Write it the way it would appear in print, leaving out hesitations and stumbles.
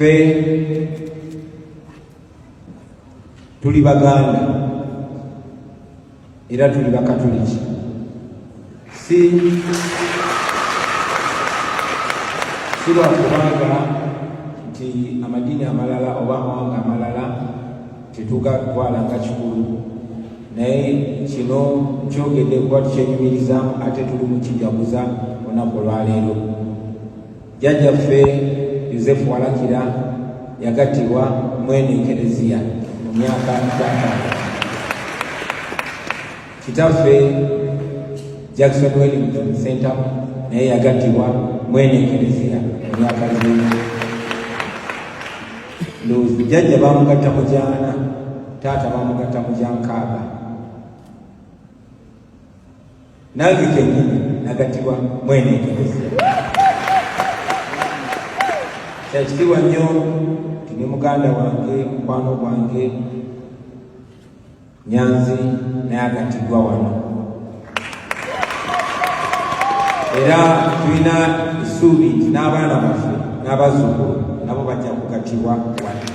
ffe tuli Baganda era tuli Bakatoliki, si lwakubanga nti amadiini amalala oba amawanga amalala tetugatwala nga kikulu, naye kino kyogedde kuba tukyenyumirizaamu ate tuli mu kijaguza olunaku olwaleero. Jjajjaffe Yosefu Walakira yagattibwa mwene Ekereziya mu myaka 50. Kitaffe Jackson Wellington Sentamu naye yagattibwa mwene Ekereziya mu myaka 90. Ndowooza jjajja bamugatta mu gyana, taata bamugatta mu gyankaaga, nange kennyini nagattibwa mwene Ekereziya. Kyakitiibwa nnyo nti ne muganda wange mukwano gwange Nyanzi naye agattiddwa wano, era tulina essuubi nti n'abaana baffe n'abazzukulu nabo bajja kugattibwa wano.